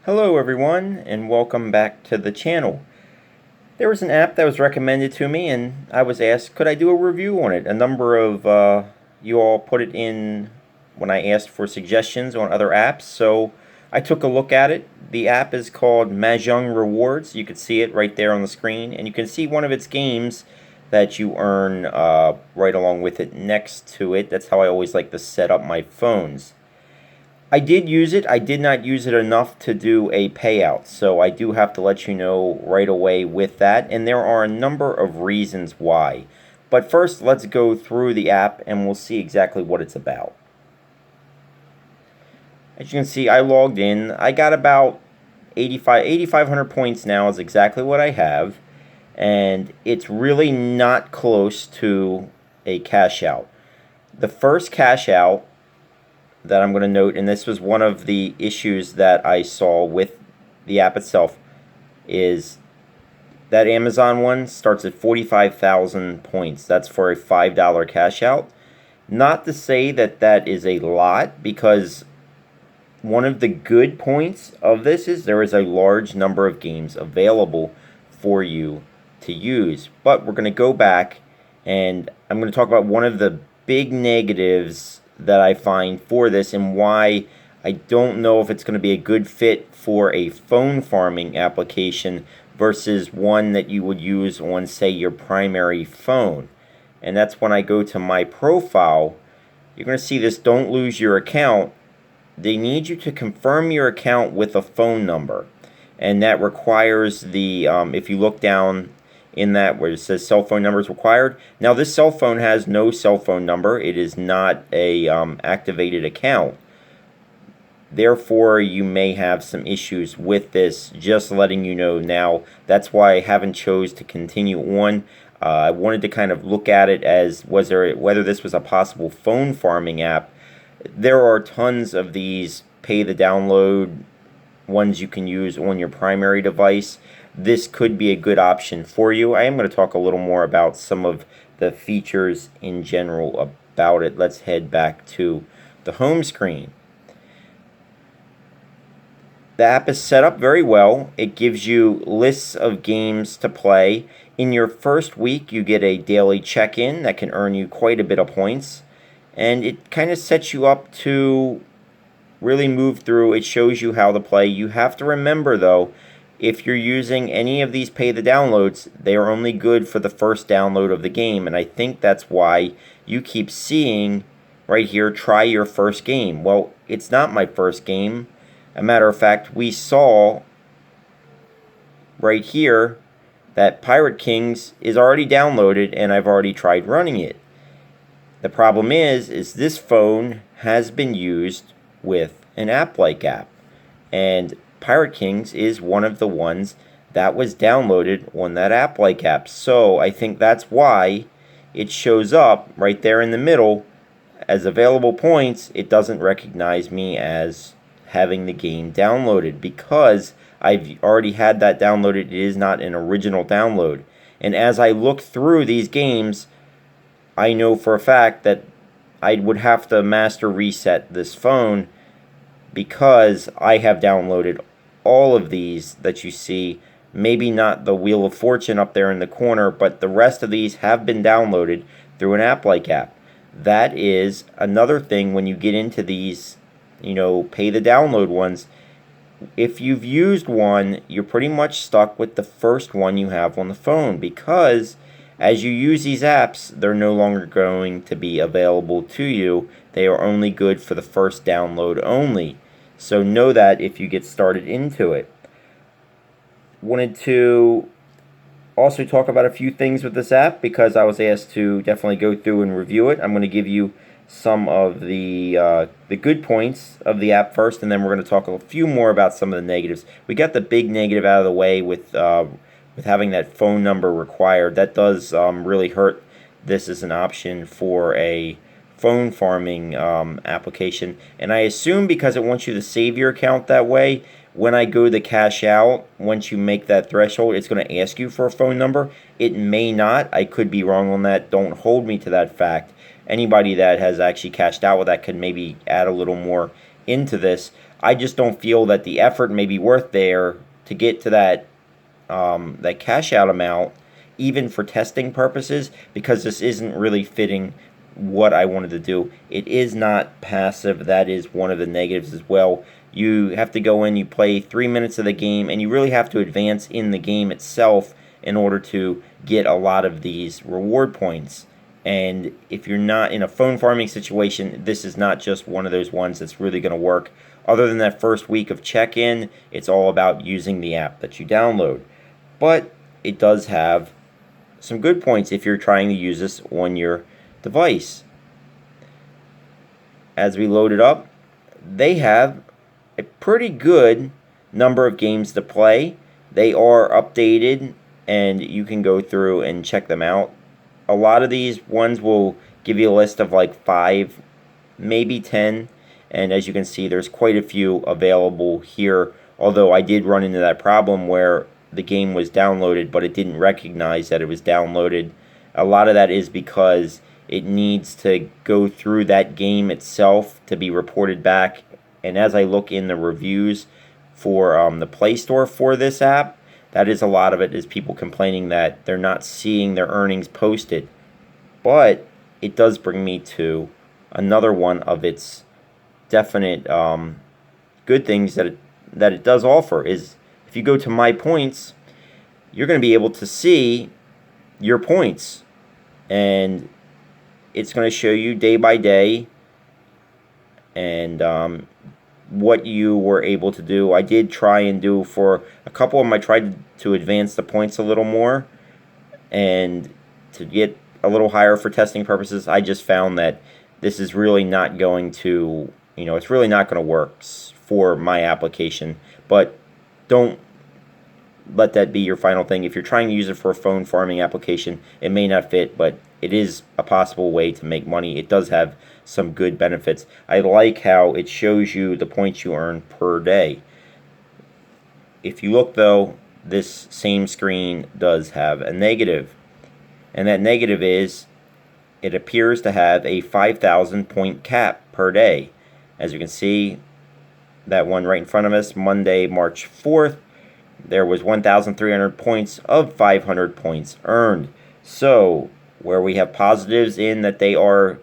Hello everyone, and welcome back to the channel. There was an app that was recommended to me, and I was asked could I do a review on it. A number of you all put it in when I asked for suggestions on other apps, so I took a look at it. The app is called Mahjong Rewards. You can see it right there on the screen, and you can see one of its games that you earn right along with it next to it. That's how I always like to set up my phones. I did use it. I did not use it enough to do a payout, so I do have to let you know right away with that, and there are a number of reasons why. But first, let's go through the app and we'll see exactly what it's about. As you can see, I logged in. I got about 8,500 points now is exactly what I have, and it's really not close to a cash out. The first cash out that I'm going to note, and this was one of the issues that I saw with the app itself, is that Amazon one starts at 45,000 points. That's for a $5 cash out. Not to say that that is a lot, because one of the good points of this is there is a large number of games available for you to use. But we're going to go back and I'm going to talk about one of the big negatives that I find for this and why I don't know if it's going to be a good fit for a phone farming application versus one that you would use on, say, your primary phone. And that's when I go to my profile. You're going to see this don't lose your account. They need you to confirm your account with a phone number, and that requires the if you look down in that where it says cell phone numbers required. Now this cell phone has no cell phone number. It is not a activated account. Therefore, you may have some issues with this. Just letting you know now. That's why I haven't chose to continue on. I wanted to kind of look at it as whether this was a possible phone farming app. There are tons of these pay the download ones you can use on your primary device. This could be a good option for you. I am going to talk a little more about some of the features in general about it. Let's head back to the home screen. The app is set up very well. It gives you lists of games to play. In your first week, you get a daily check-in that can earn you quite a bit of points. And it kind of sets you up to really move through. It shows you how to play. You have to remember, though, if you're using any of these pay the downloads, they are only good for the first download of the game. And I think that's why you keep seeing right here, try your first game. Well, it's not my first game. A matter of fact, we saw right here that Pirate Kings is already downloaded and I've already tried running it. The problem is this phone has been used with an app-like app. And Pirate Kings is one of the ones that was downloaded on that app-like app. So I think that's why it shows up right there in the middle as available points. It doesn't recognize me as having the game downloaded because I've already had that downloaded. It is not an original download. And as I look through these games, I know for a fact that I would have to master reset this phone because I have downloaded all of these that you see. Maybe not the Wheel of Fortune up there in the corner, but the rest of these have been downloaded through an app-like app. That is another thing when you get into these, pay the download ones. If you've used one, you're pretty much stuck with the first one you have on the phone because as you use these apps, they're no longer going to be available to you. They are only good for the first download only. So know that if you get started into it. Wanted to also talk about a few things with this app because I was asked to definitely go through and review it. I'm going to give you some of the good points of the app first, and then we're going to talk a few more about some of the negatives. We got the big negative out of the way with having that phone number required. That does really hurt this as an option for a phone farming application. And I assume because it wants you to save your account that way, when I go to cash out, once you make that threshold, it's going to ask you for a phone number. It may not. I could be wrong on that. Don't hold me to that fact. Anybody that has actually cashed out with that could maybe add a little more into this. I just don't feel that the effort may be worth there to get to that cash out amount, even for testing purposes, because this isn't really fitting what I wanted to do. It is not passive. That is one of the negatives as well. You have to go in, you play 3 minutes of the game, and you really have to advance in the game itself in order to get a lot of these reward points. And if you're not in a phone farming situation, this is not just one of those ones that's really going to work. Other than that first week of check-in, it's all about using the app that you download. But it does have some good points if you're trying to use this on your device. As we load it up, they have a pretty good number of games to play. They are updated, and you can go through and check them out. A lot of these ones will give you a list of like 5, maybe 10, and as you can see, there's quite a few available here, although I did run into that problem where the game was downloaded, but it didn't recognize that it was downloaded. A lot of that is because it needs to go through that game itself to be reported back, and as I look in the reviews for the Play Store for this app, that is a lot of it is people complaining that they're not seeing their earnings posted. But it does bring me to another one of its definite good things that it does offer is if you go to My Points, you're going to be able to see your points, and it's going to show you day by day and what you were able to do. I did try and do for a couple of them, I tried to advance the points a little more and to get a little higher for testing purposes. I just found that this is really not going to, it's really not going to work for my application. But don't let that be your final thing. If you're trying to use it for a phone farming application, it may not fit, but it is a possible way to make money. It does have some good benefits. I like how it shows you the points you earn per day. If you look though, this same screen does have a negative, and that negative is it appears to have a 5,000 point cap per day. As you can see, that one right in front of us, Monday, March 4th, there was 1,300 points of 500 points earned. So where we have positives in that they are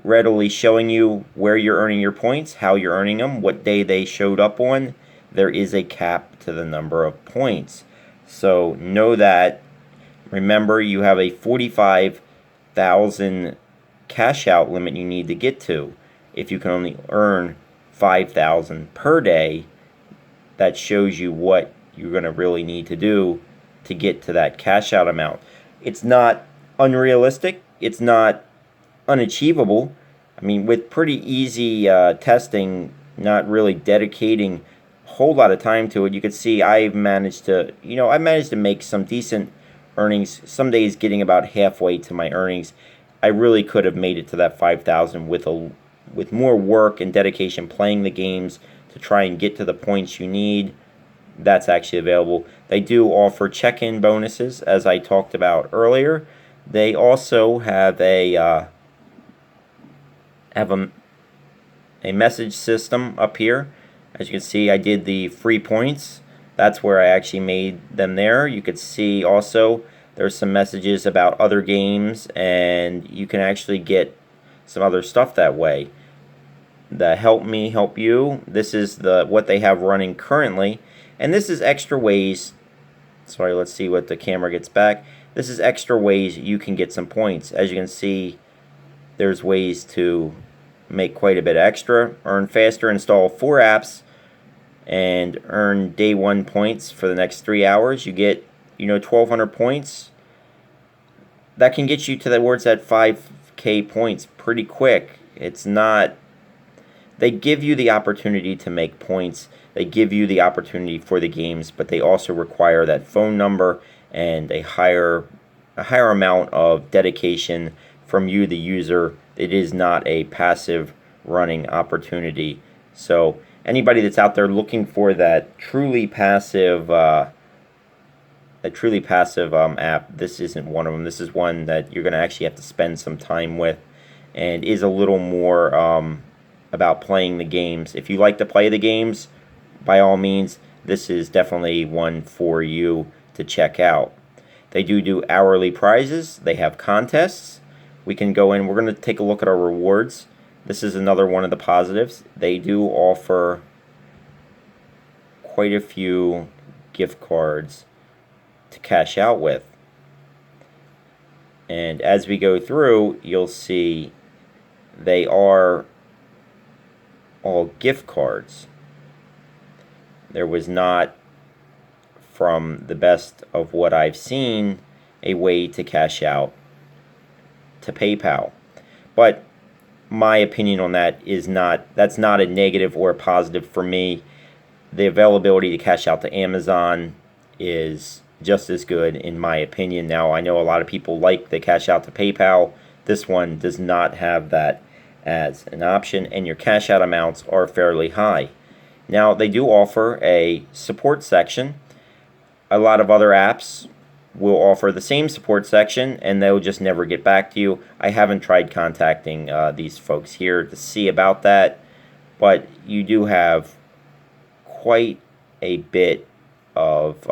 readily showing you where you're earning your points, how you're earning them, what day they showed up on, there is a cap to the number of points. So know that. Remember, you have a 45,000 cash out limit you need to get to. If you can only earn 5,000 per day, that shows you what you're going to really need to do to get to that cash out amount. It's not unrealistic. It's not unachievable. I mean, with pretty easy testing, not really dedicating a whole lot of time to it, you could see I've managed to, make some decent earnings. Some days getting about halfway to my earnings. I really could have made it to that 5,000 with more work and dedication playing the games to try and get to the points you need. That's actually available. They do offer check-in bonuses, as I talked about earlier. They also have a message system up here. As you can see, I did the free points. That's where I actually made them there. You could see also there's some messages about other games, and you can actually get some other stuff that way. The Help Me Help You, this is what they have running currently, and this is extra ways. Sorry, let's see what the camera gets back. This is extra ways you can get some points. As you can see, there's ways to make quite a bit extra, earn faster, install 4 apps, and earn day 1 points for the next 3 hours. You get 1,200 points. That can get you towards that 5K points pretty quick. It's not. They give you the opportunity to make points. They give you the opportunity for the games, but they also require that phone number and a higher amount of dedication from you, the user. It is not a passive running opportunity. So anybody that's out there looking for that truly passive app, this isn't one of them. This is one that you're going to actually have to spend some time with, and is a little more about playing the games. If you like to play the games, by all means, this is definitely one for you to check out. They do hourly prizes. They have contests. We can go in. We're going to take a look at our rewards. This is another one of the positives. They do offer quite a few gift cards to cash out with. And as we go through, you'll see they are all gift cards. There was not, from the best of what I've seen, a way to cash out to PayPal. But my opinion on that is that's not a negative or a positive for me. The availability to cash out to Amazon is just as good in my opinion. Now, I know a lot of people like the cash out to PayPal. This one does not have that as an option, and your cash out amounts are fairly high. Now, they do offer a support section. A lot of other apps will offer the same support section, and they'll just never get back to you. I haven't tried contacting these folks here to see about that, but you do have quite a bit of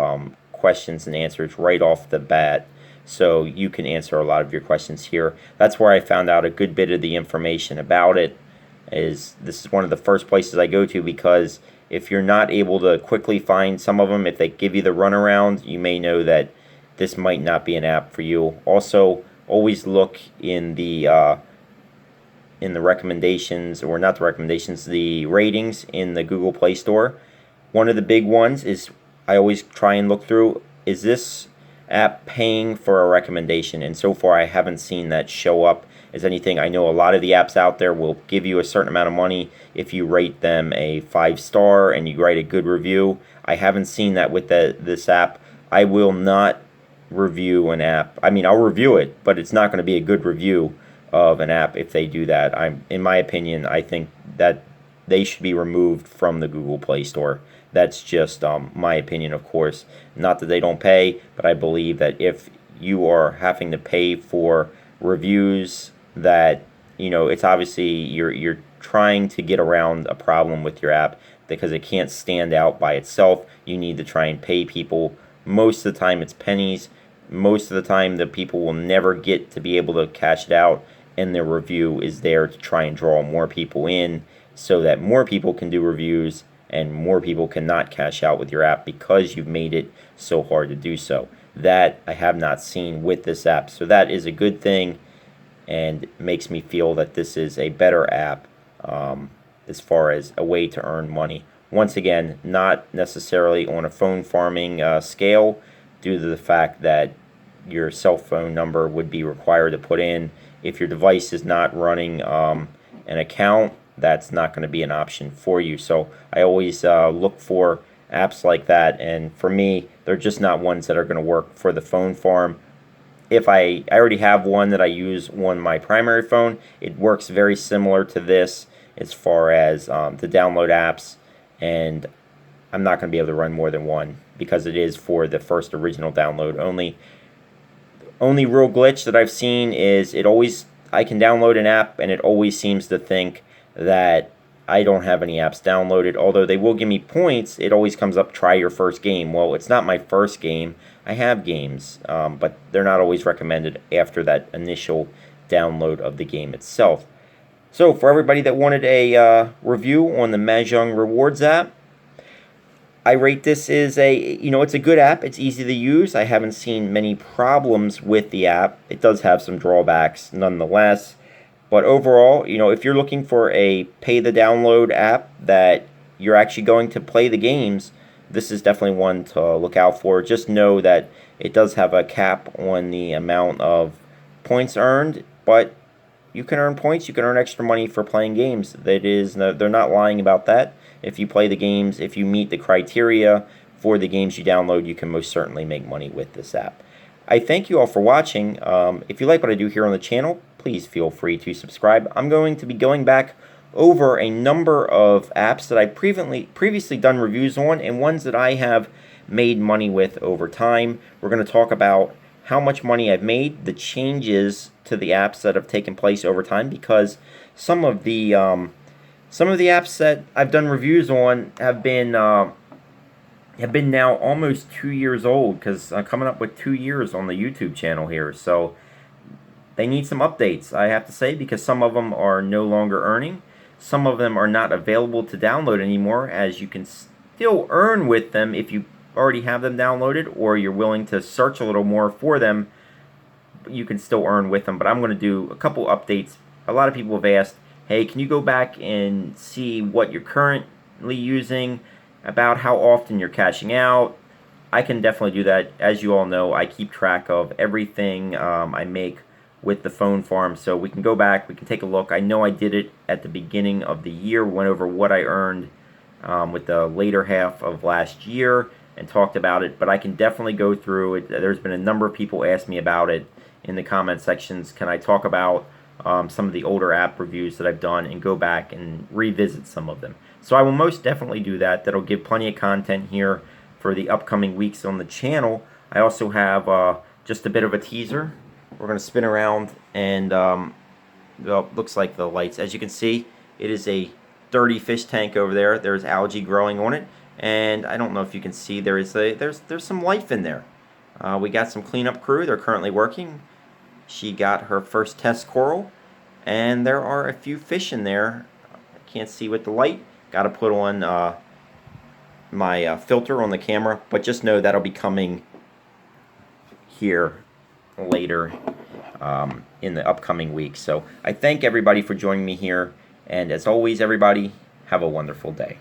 questions and answers right off the bat, so you can answer a lot of your questions here. That's where I found out a good bit of the information about it. This is one of the first places I go to, because if you're not able to quickly find some of them, if they give you the runaround, you may know that this might not be an app for you. Also, always look in the recommendations, or not the recommendations, the ratings in the Google Play Store. One of the big ones is, I always try and look through, is this app paying for a recommendation? And so far I haven't seen that show up as anything. I know a lot of the apps out there will give you a certain amount of money if you rate them a 5-star and you write a good review. I haven't seen that with this app. I will not review an app. I mean, I'll review it, but it's not going to be a good review of an app if they do that. In my opinion, I think that they should be removed from the Google Play Store. That's just my opinion, of course. Not that they don't pay, but I believe that if you are having to pay for reviews, that, you know, it's obviously you're trying to get around a problem with your app, because it can't stand out by itself. You need to try and pay people. Most of the time it's pennies. Most of the time the people will never get to be able to cash it out, and the review is there to try and draw more people in, so that more people can do reviews and more people cannot cash out with your app because you've made it so hard to do so. That I have not seen with this app, so that is a good thing, and makes me feel that this is a better app as far as a way to earn money. Once again, not necessarily on a phone farming scale, due to the fact that your cell phone number would be required to put in. If your device is not running an account, that's not going to be an option for you. So I always look for apps like that, and for me, they're just not ones that are going to work for the phone farm. If I already have one that I use on my primary phone, it works very similar to this as far as the download apps, and I'm not going to be able to run more than one, because it is for the first original download only. Only real glitch that I've seen is I can download an app and it always seems to think that I don't have any apps downloaded. Although they will give me points, it always comes up, try your first game. Well, it's not my first game. I have games, but they're not always recommended after that initial download of the game itself. So for everybody that wanted a review on the Mahjong Rewards app, I rate this as it's a good app. It's easy to use. I haven't seen many problems with the app. It does have some drawbacks nonetheless. But overall, if you're looking for a pay-the-download app that you're actually going to play the games, this is definitely one to look out for. Just know that it does have a cap on the amount of points earned, but you can earn points. You can earn extra money for playing games. They're not lying about that. If you play the games, if you meet the criteria for the games you download, you can most certainly make money with this app. I thank you all for watching. If you like what I do here on the channel, please feel free to subscribe. I'm going to be going back over a number of apps that I've previously done reviews on, and ones that I have made money with over time. We're going to talk about how much money I've made, the changes to the apps that have taken place over time, because some of the Some of the apps that I've done reviews on have been now almost 2 years old, because I'm coming up with 2 years on the YouTube channel here. So they need some updates, I have to say, because some of them are no longer earning. Some of them are not available to download anymore, as you can still earn with them if you already have them downloaded, or you're willing to search a little more for them. You can still earn with them. But I'm going to do a couple updates. A lot of people have asked, hey, can you go back and see what you're currently using, about how often you're cashing out? I can definitely do that. As you all know, I keep track of everything I make with the phone farm, so we can go back, we can take a look. I know I did it at the beginning of the year, went over what I earned with the later half of last year and talked about it, but I can definitely go through it. There's been a number of people ask me about it in the comment sections. Can I talk about some of the older app reviews that I've done and go back and revisit some of them? So I will most definitely do that. That'll give plenty of content here for the upcoming weeks on the channel. I also have just a bit of a teaser. We're going to spin around, and well, looks like the lights. As you can see, it is a dirty fish tank over there. There's algae growing on it, and I don't know if you can see, there's some life in there. We got some cleanup crew. They're currently working. She got her first test coral, and there are a few fish in there. I can't see with the light. Got to put on my filter on the camera, but just know that'll be coming here later in the upcoming weeks. So I thank everybody for joining me here, and as always, everybody, have a wonderful day.